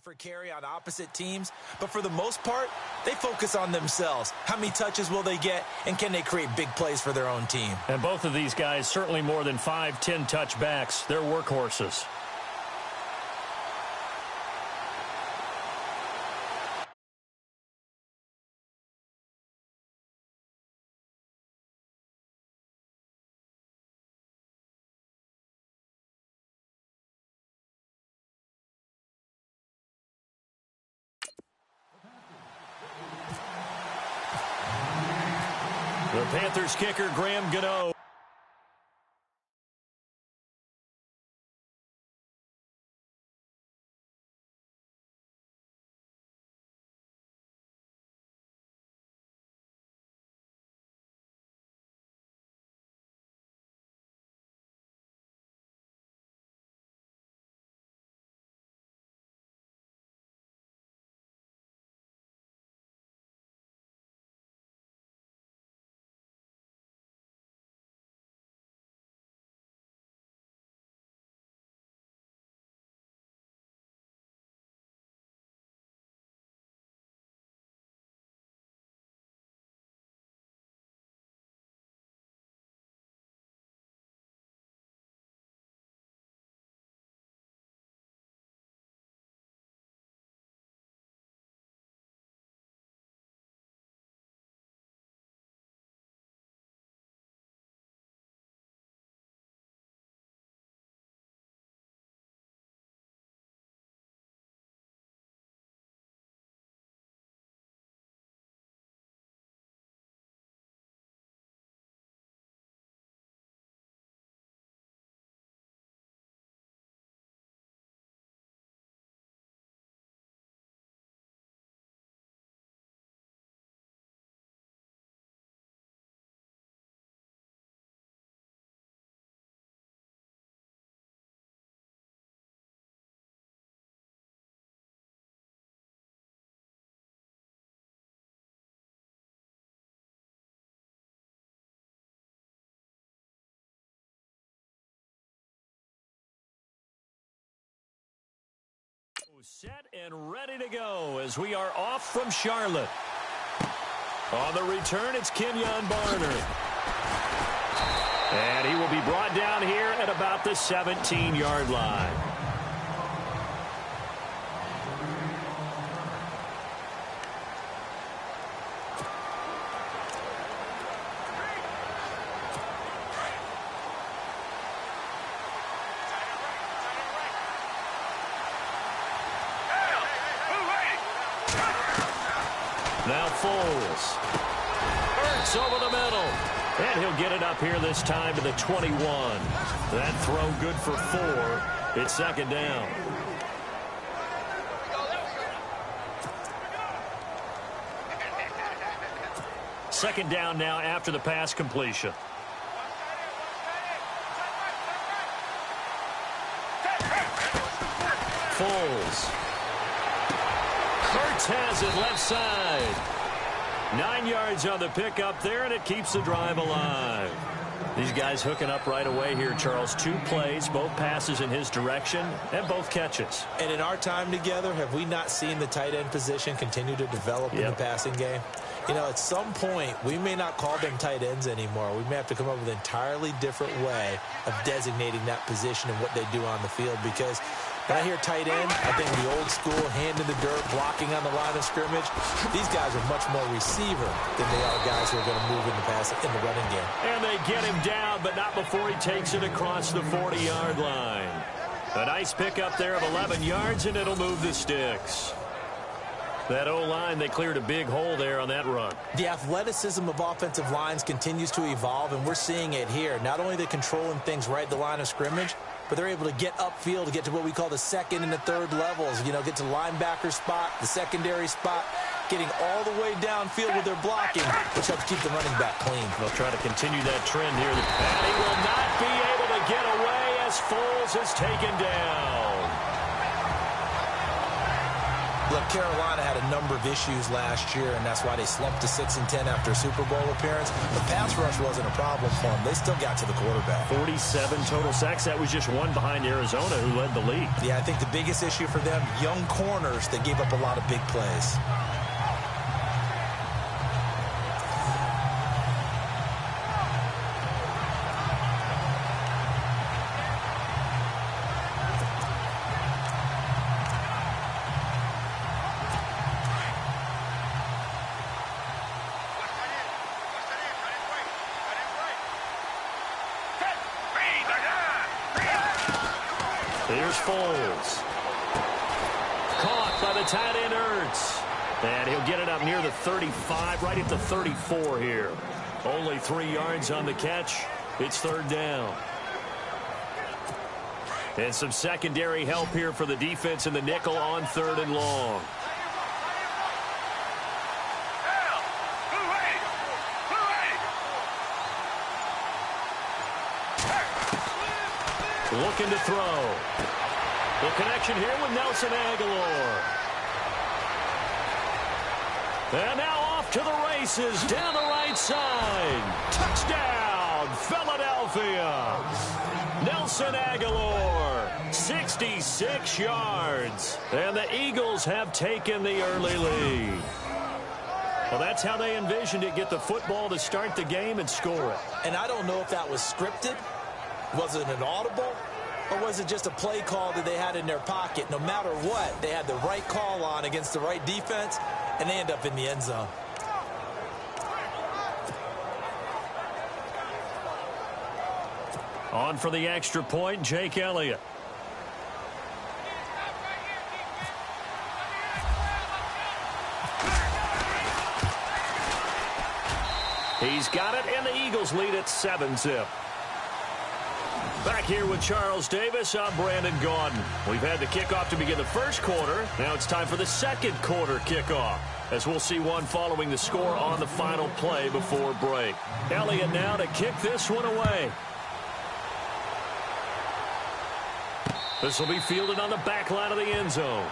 for carry on opposite teams, but for the most part, they focus on themselves. How many touches will they get, and can they create big plays for their own team? And both of these guys certainly more than 5-10 touchbacks. They're workhorses. The Panthers kicker, Graham Gano. Set and ready to go as we are off from Charlotte. On the return, it's Kenyon Barner. And he will be brought down here at about the 17-yard line. Now Foles. Hurts over the middle. And he'll get it up here this time to the 21. That throw good for 4. It's second down. Second down now after the pass completion. Foles. Kurtz has it left side. 9 yards on the pickup there, and it keeps the drive alive. These guys hooking up right away here, Charles. 2 plays, both passes in his direction, and both catches. And in our time together, have we not seen the tight end position continue to develop in the passing game? You know, at some point, we may not call them tight ends anymore. We may have to come up with an entirely different way of designating that position and what they do on the field, because when I hear tight end, I think the old school, hand in the dirt, blocking on the line of scrimmage. These guys are much more receiver than they are guys who are going to move in the pass in the running game. And they get him down, but not before he takes it across the 40-yard line. A nice pickup there of 11 yards, and it'll move the sticks. That O-line, they cleared a big hole there on that run. The athleticism of offensive lines continues to evolve, and we're seeing it here. Not only are they controlling things right at the line of scrimmage, but they're able to get upfield to get to what we call the second and the third levels. You know, get to linebacker spot, the secondary spot, getting all the way downfield with their blocking, which helps keep the running back clean. They'll try to continue that trend here. And he will not be able to get away as Foles is taken down. Look, Carolina had a number of issues last year, and that's why they slumped to 6-10 after a Super Bowl appearance. The pass rush wasn't a problem for them. They still got to the quarterback. 47 total sacks. That was just one behind Arizona, who led the league. Yeah, I think the biggest issue for them, young corners that gave up a lot of big plays. Here's Foles. Caught by the tight end, Ertz. And he'll get it up near the 35, right at the 34 here. Only 3 yards on the catch. It's third down. And some secondary help here for the defense in the nickel on third and long. Looking to throw. The connection here with Nelson Aguilar. And now off to the races down the right side. Touchdown, Philadelphia. Nelson Aguilar, 66 yards. And the Eagles have taken the early lead. Well, that's how they envisioned it. Get the football to start the game and score it. And I don't know if that was scripted. Was it an audible? Or was it just a play call that they had in their pocket? No matter what, they had the right call on against the right defense, and they end up in the end zone. On for the extra point, Jake Elliott. He's got it, and the Eagles lead at 7-zip. Back here with Charles Davis, I'm Brandon Gaudin. We've had the kickoff to begin the first quarter. Now it's time for the second quarter kickoff, as we'll see one following the score on the final play before break. Elliott now to kick this one away. This will be fielded on the back line of the end zone.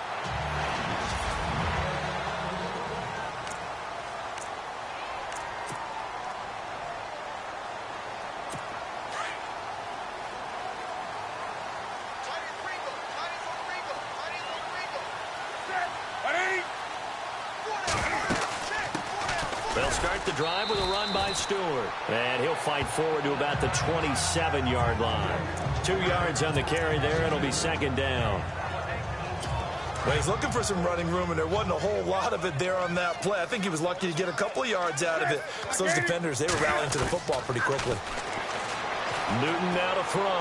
They'll start the drive with a run by Stewart. And he'll fight forward to about the 27-yard line. 2 yards on the carry there. It'll be second down. Well, he's looking for some running room, and there wasn't a whole lot of it there on that play. I think he was lucky to get a couple of yards out of it. So those defenders, they were rallying to the football pretty quickly. Newton now to throw.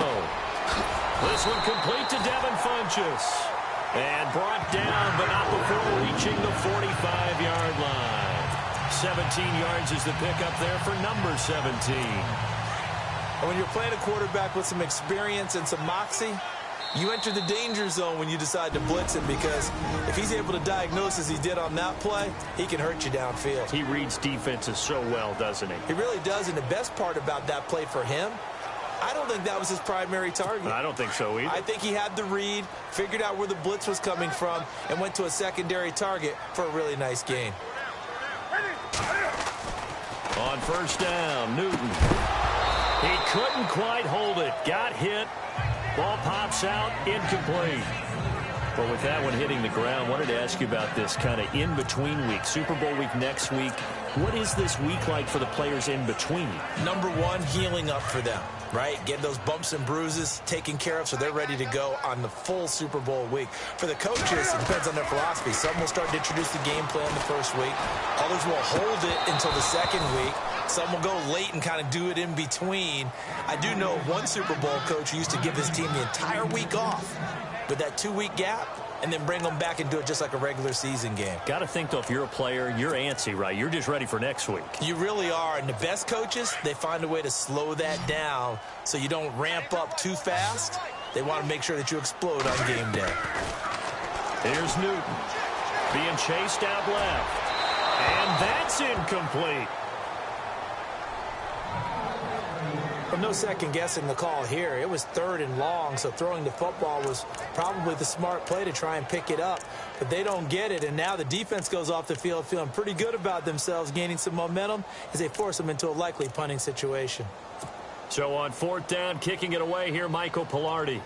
This one complete to Devin Funchess. And brought down, but not before reaching the 45-yard line. 17 yards is the pickup there for number 17. And when you're playing a quarterback with some experience and some moxie, you enter the danger zone when you decide to blitz him, because if he's able to diagnose as he did on that play, he can hurt you downfield. He reads defenses so well, doesn't he? He really does, and the best part about that play for him, I don't think that was his primary target. I don't think so either. I think he had the read, figured out where the blitz was coming from, and went to a secondary target for a really nice gain. On first down, Newton. He couldn't quite hold it. Got hit. Ball pops out, incomplete. But with that one hitting the ground, wanted to ask you about this kind of in-between week. Super Bowl week next week. What is this week like for the players in between? Number one, healing up for them, right? Getting those bumps and bruises taken care of so they're ready to go on the full Super Bowl week. For the coaches, it depends on their philosophy. Some will start to introduce the game plan the first week. Others will hold it until the second week. Some will go late and kind of do it in between. I do know one Super Bowl coach who used to give his team the entire week off with that 2-week gap, and then bring them back and do it just like a regular season game. Got to think, though, if you're a player, you're antsy, right? You're just ready for next week. You really are. And the best coaches, they find a way to slow that down so you don't ramp up too fast. They want to make sure that you explode on game day. Here's Newton being chased out left. And that's incomplete. Well, no second guessing the call here. It was 3rd and long, so throwing the football was probably the smart play to try and pick it up. But they don't get it, and now the defense goes off the field feeling pretty good about themselves, gaining some momentum as they force them into a likely punting situation. So on 4th down, kicking it away here, Michael Pilardi.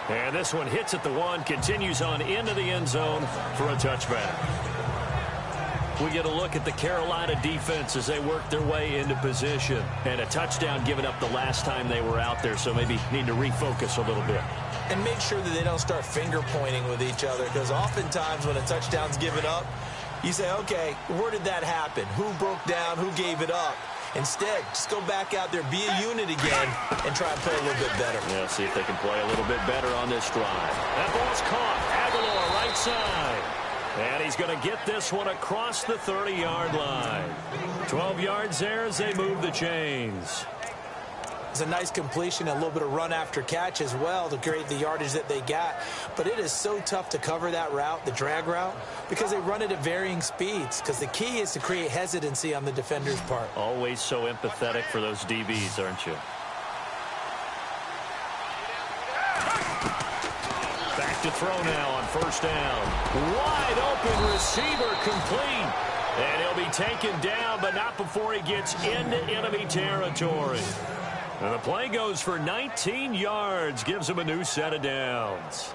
And this one hits at the 1, continues on into the end zone for a touchback. We get a look at the Carolina defense as they work their way into position. And a touchdown given up the last time they were out there, so maybe need to refocus a little bit. And make sure that they don't start finger pointing with each other, because oftentimes when a touchdown's given up, you say, okay, where did that happen? Who broke down? Who gave it up? Instead, just go back out there, be a unit again, and try and play a little bit better. Yeah, see if they can play a little bit better on this drive. That ball's caught. Aguilar right side. And he's going to get this one across the 30-yard line. 12 yards there as they move the chains. It's a nice completion, a little bit of run after catch as well to create the yardage that they got. But it is so tough to cover that route, the drag route, because they run it at varying speeds. Because the key is to create hesitancy on the defender's part. Always so empathetic for those DBs, aren't you? Back to throw now on 1st down. Wide open receiver complete. And he'll be taken down, but not before he gets into enemy territory. And the play goes for 19 yards, gives him a new set of downs.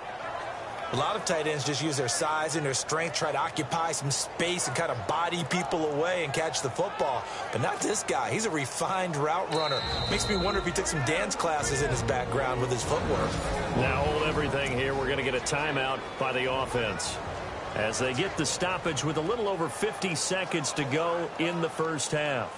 A lot of tight ends just use their size and their strength, try to occupy some space and kind of body people away and catch the football. But not this guy. He's a refined route runner. Makes me wonder if he took some dance classes in his background with his footwork. Now hold everything here. We're going to get a timeout by the offense as they get the stoppage with a little over 50 seconds to go in the first half.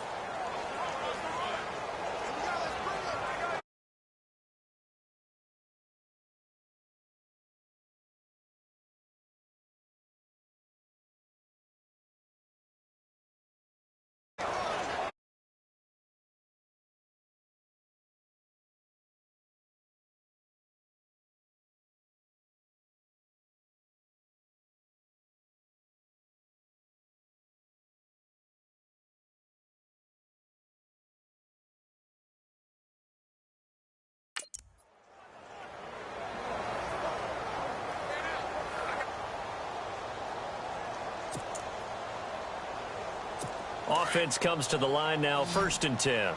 Offense comes to the line now, 1st and 10.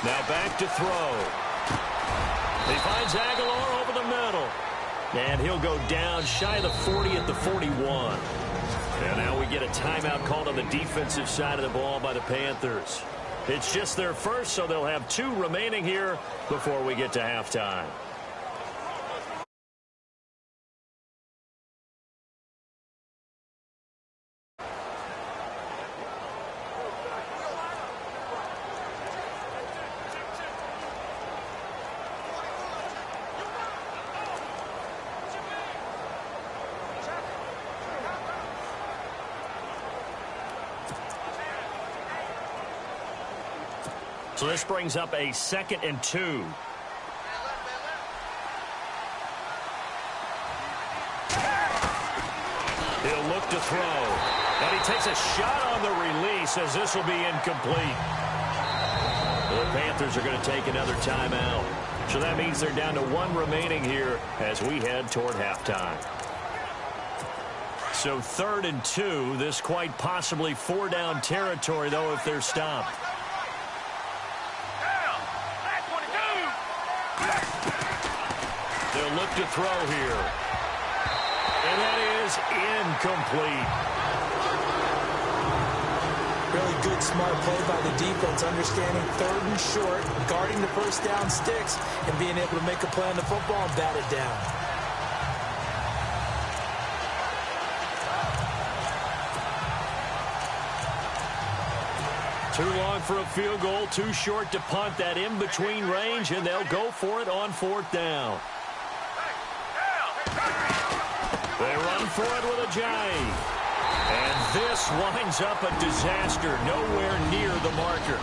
Now back to throw. He finds Aguilar over the middle. And he'll go down shy of the 40 at the 41. And now we get a timeout called on the defensive side of the ball by the Panthers. It's just their first, so they'll have 2 remaining here before we get to halftime. So this brings up a 2nd and 2. He'll look to throw. And he takes a shot on the release as this will be incomplete. The Panthers are going to take another timeout. So that means they're down to 1 remaining here as we head toward halftime. So 3rd and 2. This quite possibly 4-down territory, though, if they're stopped. They'll look to throw here. And that is incomplete. Really good, smart play by the defense, understanding 3rd and short, guarding the 1st down sticks, and being able to make a play on the football and bat it down. Too long for a field goal, too short to punt. That in-between range, and they'll go for it on 4th down. They run for it with a jive. And this winds up a disaster, nowhere near the marker.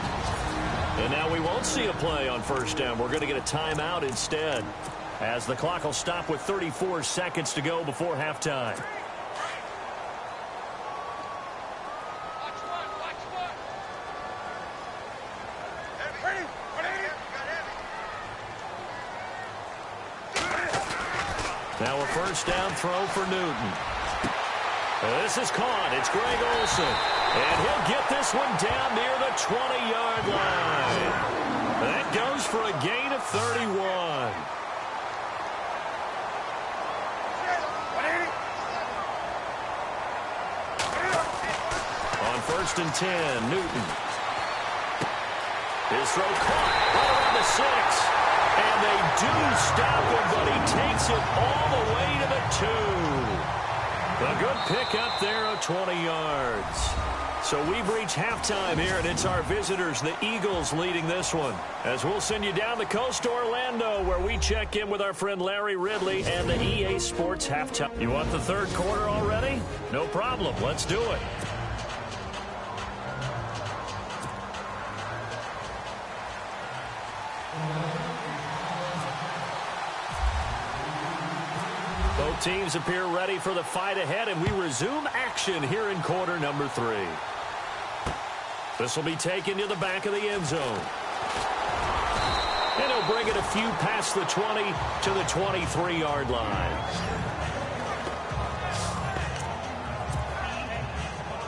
And now we won't see a play on first down. We're going to get a timeout instead, as the clock will stop with 34 seconds to go before halftime. Now a first down throw for Newton. This is caught. It's Greg Olsen. And he'll get this one down near the 20-yard line. That goes for a gain of 31. On first and 10, Newton. His throw caught right around the 6. And they do stop him, but he takes it all the way to the 2. A good pickup there of 20 yards. So we've reached halftime here, and it's our visitors, the Eagles, leading this one. As we'll send you down the coast to Orlando, where we check in with our friend Larry Ridley and the EA Sports halftime. You want the third quarter already? No problem. Let's do it. Both teams appear ready for the fight ahead, and we resume action here in quarter number 3. This will be taken to the back of the end zone. And he'll bring it a few past the 20 to the 23-yard line.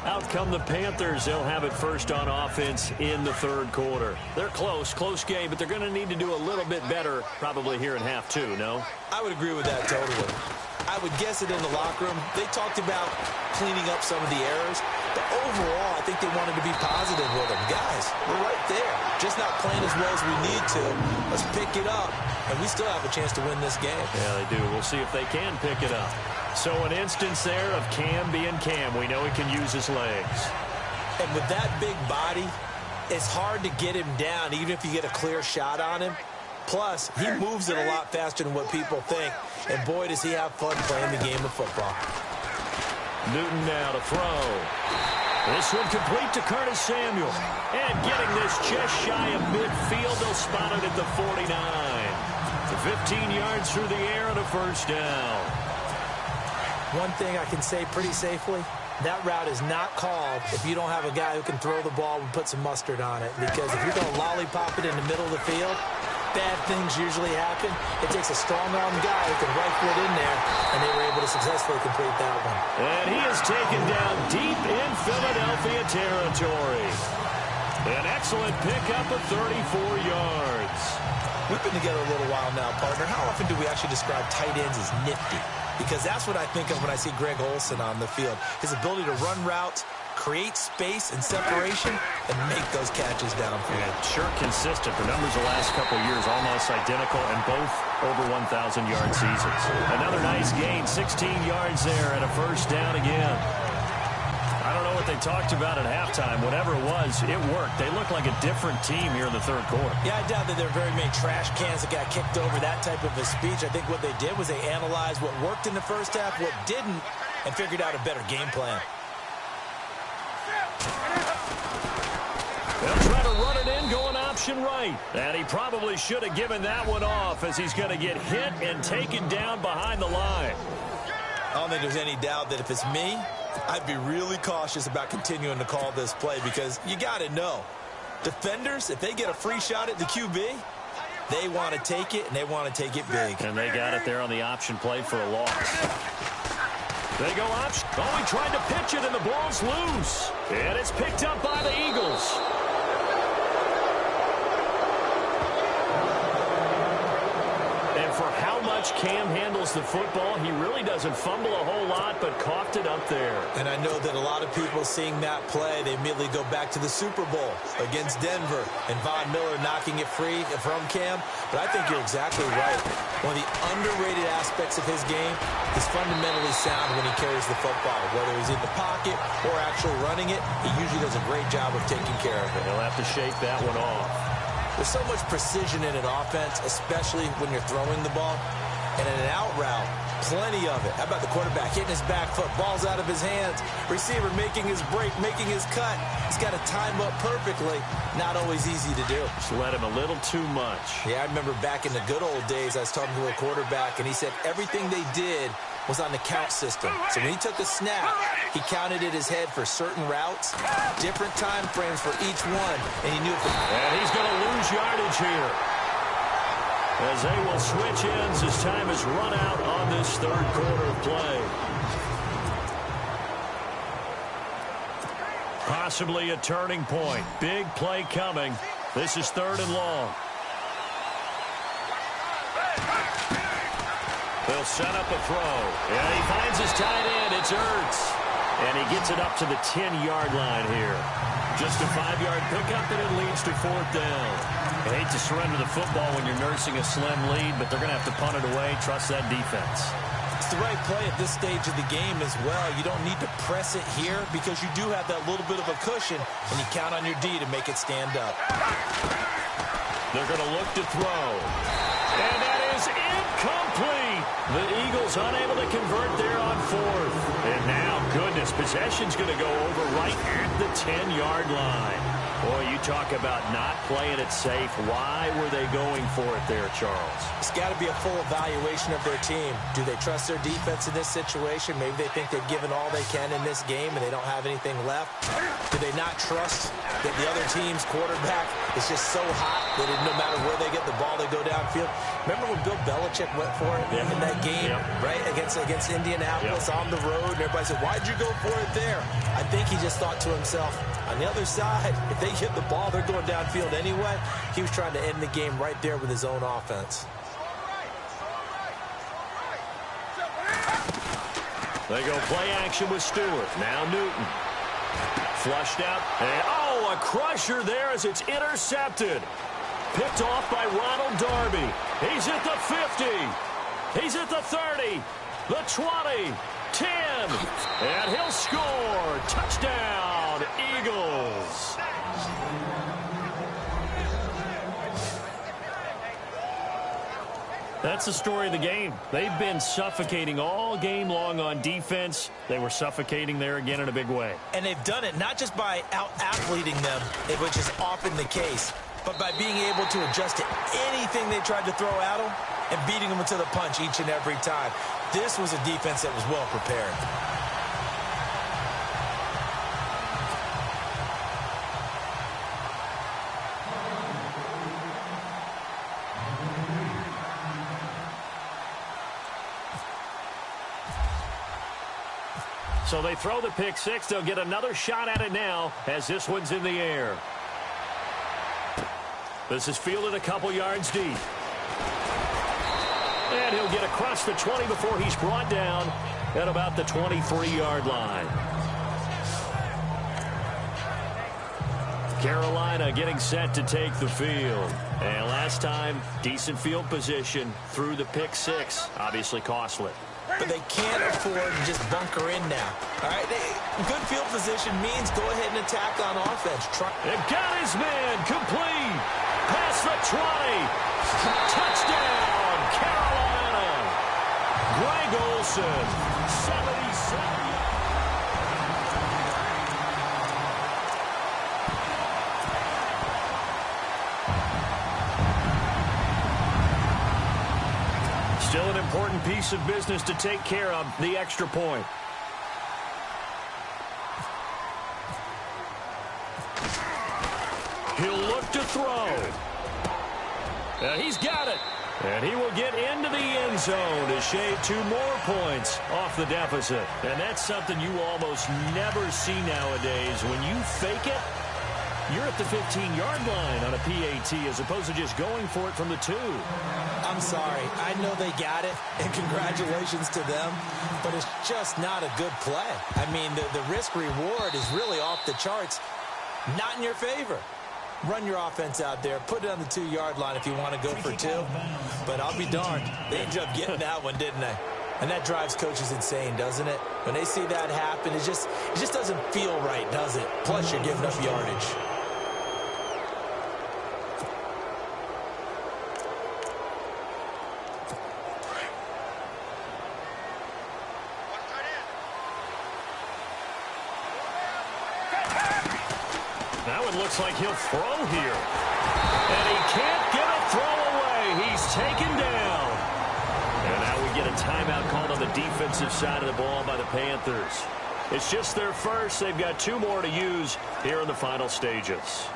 Out come the Panthers. They'll have it first on offense in the third quarter. They're close game, but they're going to need to do a little bit better probably here in half 2, no? I would agree with that totally. I would guess it in the locker room. They talked about cleaning up some of the errors, but overall, I think they wanted to be positive with them. Guys, we're right there. Just not playing as well as we need to. Let's pick it up, and we still have a chance to win this game. Yeah, they do. We'll see if they can pick it up. So an instance there of Cam being Cam. We know he can use his legs. And with that big body, it's hard to get him down, even if you get a clear shot on him. Plus, he moves it a lot faster than what people think. And boy, does he have fun playing the game of football. Newton now to throw. This one complete to Curtis Samuel. And getting this just shy of midfield, they'll spot it at the 49. 15 yards through the air and a first down. One thing I can say pretty safely, that route is not called if you don't have a guy who can throw the ball and put some mustard on it. Because if you're going to lollipop it in the middle of the field, bad things usually happen. It takes a strong-armed guy who can rifle it in there, and they were able to successfully complete that one. And he is taken down deep in Philadelphia territory. An excellent pickup of 34 yards. We've been together a little while now, partner. How often do we actually describe tight ends as nifty? Because that's what I think of when I see Greg Olsen on the field. His ability to run routes, create space and separation, and make those catches downfield. Yeah, sure consistent. The numbers the last couple of years almost identical, and both over 1,000-yard seasons. Another nice gain, 16 yards there, and a first down again. I don't know what they talked about at halftime. Whatever it was, it worked. They look like a different team here in the third quarter. Yeah, I doubt that there are very many trash cans that got kicked over, that type of a speech. I think what they did was they analyzed what worked in the first half, what didn't, and figured out a better game plan. They'll try to run it in, going option right. And he probably should have given that one off, as he's going to get hit and taken down behind the line. I don't think there's any doubt that if it's me, I'd be really cautious about continuing to call this play, because you got to know, defenders, if they get a free shot at the QB, they want to take it, and they want to take it big. And they got it there on the option play for a loss. They go option. Oh, he tried to pitch it, and the ball's loose. And it's picked up by the Eagles. And for how much Cam handles the football, he really doesn't fumble a whole lot, but coughed it up there. And I know that a lot of people seeing that play, they immediately go back to the Super Bowl against Denver and Von Miller knocking it free from Cam. But I think you're exactly right. One of the underrated aspects of his game is fundamentally sound when he carries the football. Whether he's in the pocket or actually running it, he usually does a great job of taking care of it. He'll have to shake that one off. There's so much precision in an offense, especially when you're throwing the ball. And in an out route, Plenty of it. How about the quarterback hitting his back foot, ball's out of his hands, receiver making his break, making his cut. He's got to time up perfectly. Not always easy to do. Just let him a little too much. Yeah, I remember back in the good old days, I was talking to a quarterback, and he said everything they did was on the count system. So when he took a snap, he counted in his head for certain routes, different time frames for each one, and he knew if and he's going to lose yardage here, as they will switch ends as time has run out on this third quarter of play. Possibly a turning point. Big play coming. This is 3rd and long. They'll set up a throw. And he finds his tight end. It's Ertz. And he gets it up to the 10-yard line here. Just a 5-yard pickup, and it leads to 4th down. I hate to surrender the football when you're nursing a slim lead, but they're going to have to punt it away. Trust that defense. It's the right play at this stage of the game as well. You don't need to press it here because you do have that little bit of a cushion, and you count on your D to make it stand up. They're going to look to throw. And that is incomplete. The Eagles unable to convert there on 4th. And now, goodness, possession's going to go over right at the 10-yard line. Boy, you talk about not playing it safe. Why were they going for it there, Charles? It's got to be a full evaluation of their team. Do they trust their defense in this situation? Maybe they think they've given all they can in this game and they don't have anything left. Do they not trust that the other team's quarterback is just so hot that no matter where they get the ball, they go downfield? Remember when Bill Belichick went for it in that game, right, against Indianapolis on the road? And everybody said, why'd you go for it there? I think he just thought to himself, on the other side, if they get the ball, they're going downfield anyway. He was trying to end the game right there with his own offense. They go play action with Stewart. Now Newton. Flushed out. And, oh, a crusher there as it's intercepted. Picked off by Ronald Darby. He's at the 50. He's at the 30. The 20. 10. And he'll score. Touchdown, Eagles. That's the story of the game. They've been suffocating all game long on defense. They were suffocating there again in a big way. And they've done it not just by out-athleting them, which is often the case, but by being able to adjust to anything they tried to throw at them and beating them to the punch each and every time. This was a defense that was well prepared. So they throw the pick six. They'll get another shot at it now as this one's in the air. This is fielded a couple yards deep. And he'll get across the 20 before he's brought down at about the 23-yard line. Carolina getting set to take the field. And last time, decent field position through the pick six. Obviously costly. But they can't afford to just bunker in now. All right, good field position means go ahead and attack on offense. It got his man complete. Past the 20. Touchdown, Carolina. Greg Olsen, 77. Still an important piece of business to take care of, the extra point. He'll look to throw. And he's got it. And he will get into the end zone to shave 2 more points off the deficit. And that's something you almost never see nowadays. When you fake it, you're at the 15-yard line on a PAT as opposed to just going for it from the 2. I'm sorry. I know they got it, and congratulations to them, but it's just not a good play. I mean, the risk-reward is really off the charts, not in your favor. Run your offense out there. Put it on the 2-yard line if you want to go for 2. But I'll be darned. They ended up getting that one, didn't they? And that drives coaches insane, doesn't it? When they see that happen, it just doesn't feel right, does it? Plus, you're giving up yardage. That one looks like he'll throw here. And he can't get a throw away. He's taken down. And now we get a timeout called on the defensive side of the ball by the Panthers. It's just their first. They've got 2 more to use here in the final stages.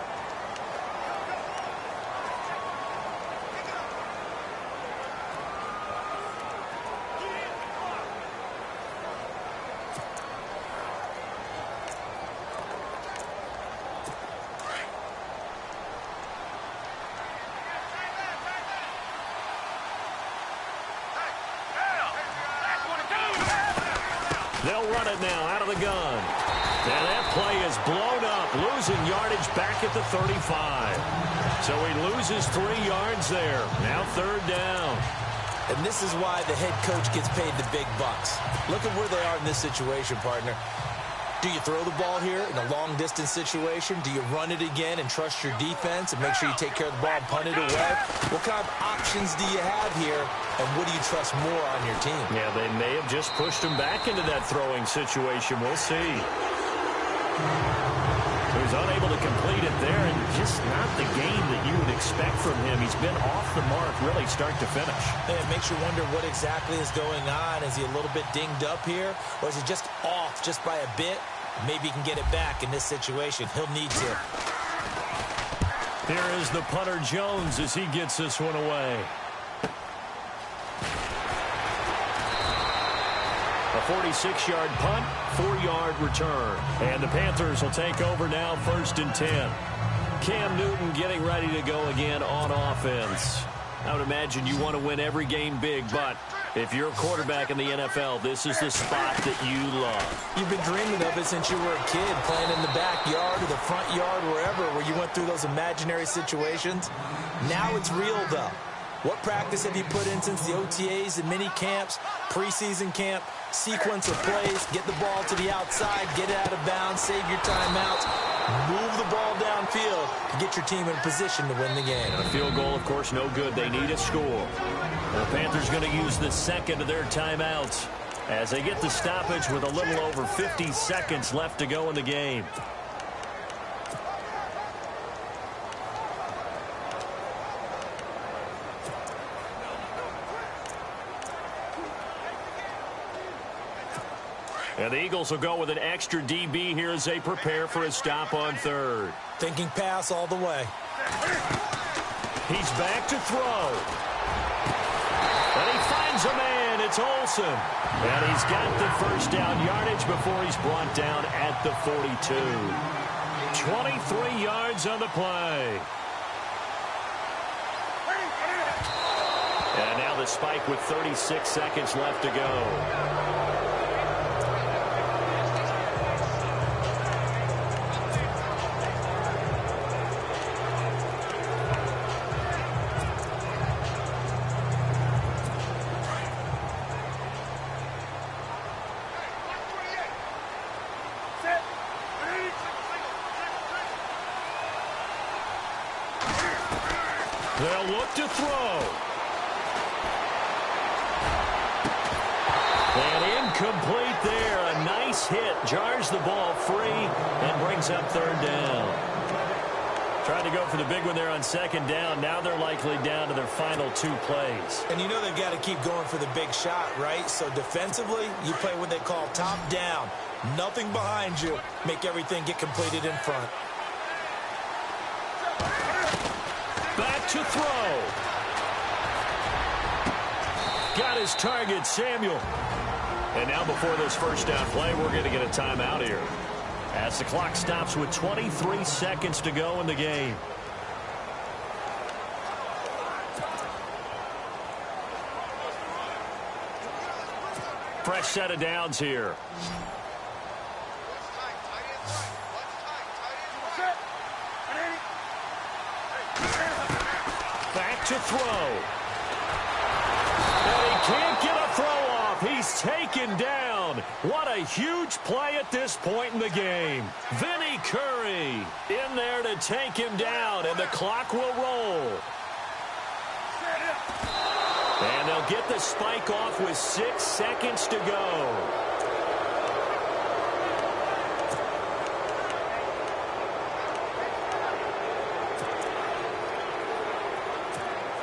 They'll run it now out of the gun. And that play is blown up, losing yardage back at the 35. So he loses 3 yards there. Now 3rd down. And this is why the head coach gets paid the big bucks. Look at where they are in this situation, partner. Do you throw the ball here in a long-distance situation? Do you run it again and trust your defense and make sure you take care of the ball and punt it away? What kind of options do you have here, and what do you trust more on your team? Yeah, they may have just pushed him back into that throwing situation. We'll see. He was unable to complete it there, and just not the game that you would expect from him. He's been off the mark really start to finish. And it makes you wonder what exactly is going on. Is he a little bit dinged up here, or is he just off just by a bit? Maybe he can get it back in this situation. He'll need to. Here is the punter Jones as he gets this one away. A 46-yard punt, 4-yard return. And the Panthers will take over now, 1st and 10. Cam Newton getting ready to go again on offense. I would imagine you want to win every game big, but if you're a quarterback in the NFL, this is the spot that you love. You've been dreaming of it since you were a kid, playing in the backyard or the front yard, wherever, where you went through those imaginary situations. Now it's real, though. What practice have you put in since the OTAs and mini camps, preseason camp, sequence of plays, get the ball to the outside, get it out of bounds, save your timeouts, move the ball downfield to get your team in position to win the game. And a field goal, of course, no good. They need a score. The Panthers going to use the second of their timeouts as they get the stoppage with a little over 50 seconds left to go in the game. And the Eagles will go with an extra DB here as they prepare for a stop on 3rd. Thinking pass all the way. He's back to throw. And he finds a man. It's Olsen. And he's got the 1st down yardage before he's brought down at the 42. 23 yards on the play. And now the spike with 36 seconds left to go. They'll look to throw. And incomplete there. A nice hit. Jars the ball free and brings up 3rd down. Tried to go for the big one there on 2nd down. Now they're likely down to their final 2 plays. And you know they've got to keep going for the big shot, right? So defensively, you play what they call top down. Nothing behind you. Make everything get completed in front. Back to throw. Got his target, Samuel. And now before this 1st down play, we're going to get a timeout here, as the clock stops with 23 seconds to go in the game. Fresh set of downs here. Back to throw. And he can't get a throw off. He's taken down. What a huge play at this point in the game. Vinny Curry in there to take him down, and the clock will roll. And they'll get the spike off with 6 seconds to go.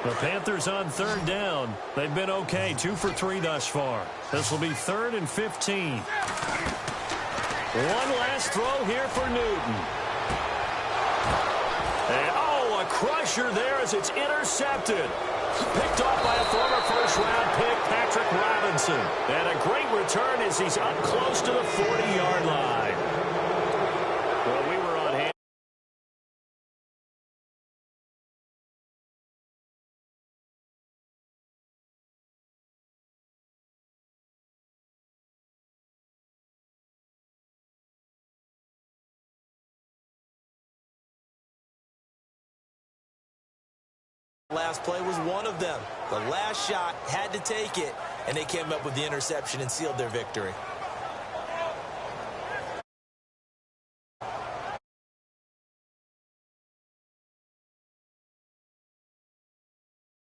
The Panthers on third down. They've been okay, 2 for 3 thus far. This will be 3rd and 15. One last throw here for Newton. And, a crusher there as it's intercepted. Picked off by a former first-round pick, Patrick Robinson. And a great return as he's up close to the 40-yard line. Well, we were on hand. Last play was one of them. The last shot had to take it, and they came up with the interception and sealed their victory.